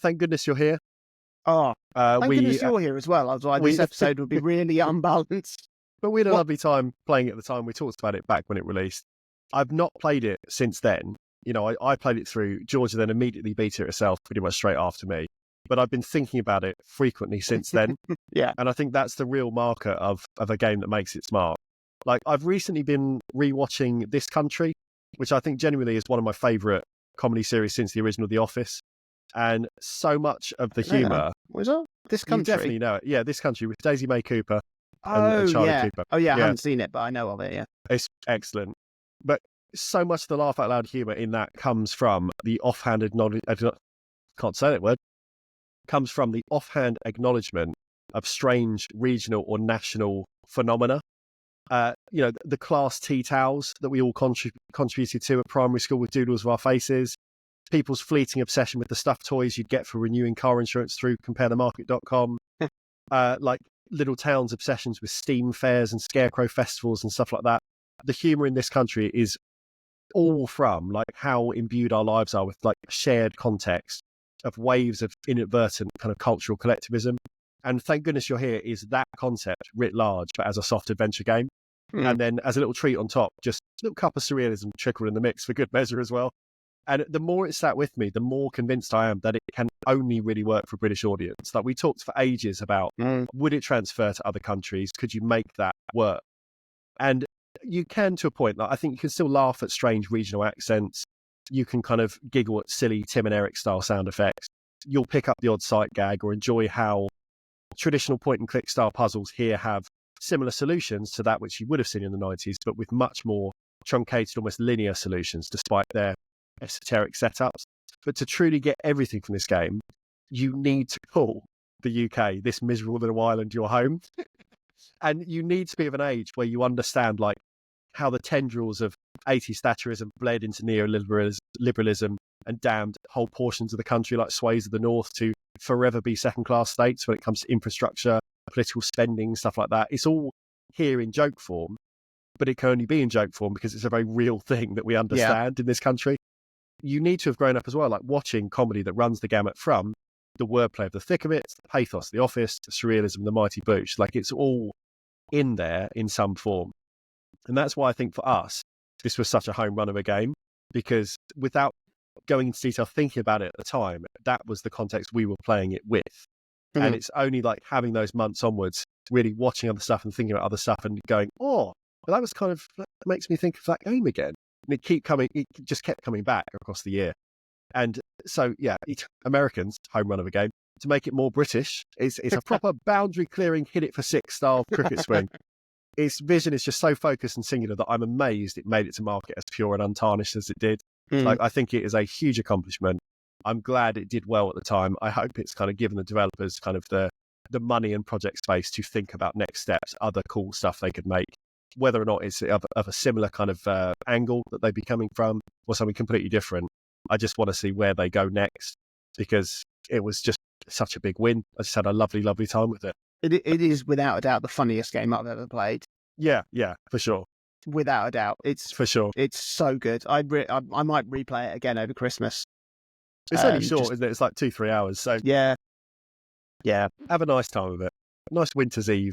Thank goodness you're here. Oh, thank goodness you're here as well. Otherwise, this episode would be really unbalanced. But we had a lovely time playing it at the time. We talked about it back when it released. I've not played it since then. You know, I played it through. Georgia then immediately beat it herself pretty much straight after me. But I've been thinking about it frequently since then. Yeah. And I think that's the real marker of a game that makes it smart. Like, I've recently been rewatching This Country, which I think genuinely is one of my favourite comedy series since the original The Office. And so much of the humour... What is that? This Country? You definitely know it. Yeah, This Country with Daisy May Cooper and Charlie Cooper. Oh, yeah, I haven't seen it, but I know of it, yeah. It's excellent. But so much of the laugh out loud humour in that comes from the offhand acknowledgement... Can't say that word. Comes from the offhand acknowledgement of strange regional or national phenomena. You know, the class tea towels that we all contributed to at primary school with doodles of our faces, people's fleeting obsession with the stuffed toys you'd get for renewing car insurance through comparethemarket.com, like little towns' obsessions with steam fairs and scarecrow festivals and stuff like that. The humour in This Country is all from like how imbued our lives are with like shared context of waves of inadvertent kind of cultural collectivism. And Thank Goodness You're Here is that concept writ large, but as a soft adventure game. And then as a little treat on top, just a little cup of surrealism trickled in the mix for good measure as well. And the more it sat with me, the more convinced I am that it can only really work for a British audience. Like, we talked for ages about, would it transfer to other countries? Could you make that work? And you can, to a point. Like, I think you can still laugh at strange regional accents. You can kind of giggle at silly Tim and Eric style sound effects. You'll pick up the odd sight gag or enjoy how traditional point and click style puzzles here have similar solutions to that which you would have seen in the 90s, but with much more truncated, almost linear solutions, despite their esoteric setups. But to truly get everything from this game, you need to call the UK, this miserable little island, your home. And you need to be of an age where you understand like how the tendrils of 80s Thatcherism bled into neoliberalism and damned whole portions of the country like sways of the north to forever be second-class states when it comes to infrastructure, political spending, stuff like that. It's all here in joke form, but it can only be in joke form because it's a very real thing that we understand in this country. You need to have grown up as well, like watching comedy that runs the gamut from the wordplay of the thick of it, the pathos of The Office, the surrealism, the Mighty Boosh. Like, it's all in there in some form. And that's why I think for us, this was such a home run of a game, because without going into detail thinking about it at the time, that was the context we were playing it with. And it's only like having those months onwards, really watching other stuff and thinking about other stuff and going, oh, well, that was kind of, that makes me think of that game again. And it just kept coming back across the year. And so, yeah, Americans, home run of a game. To make it more British, it's a proper boundary clearing, hit it for six style cricket swing. Its vision is just so focused and singular that I'm amazed it made it to market as pure and untarnished as it did. Like, I think it is a huge accomplishment. I'm glad it did well at the time. I hope it's kind of given the developers kind of the money and project space to think about next steps, other cool stuff they could make, whether or not it's of a similar kind of angle that they'd be coming from or something completely different. I just want to see where they go next, because it was just such a big win. I just had a lovely, lovely time with it. It is without a doubt the funniest game I've ever played. Yeah, for sure. Without a doubt. It's for sure. It's so good. I might replay it again over Christmas. It's only short, isn't it? It's like 2-3 hours. So yeah. Have a nice time with it. Nice winter's eve.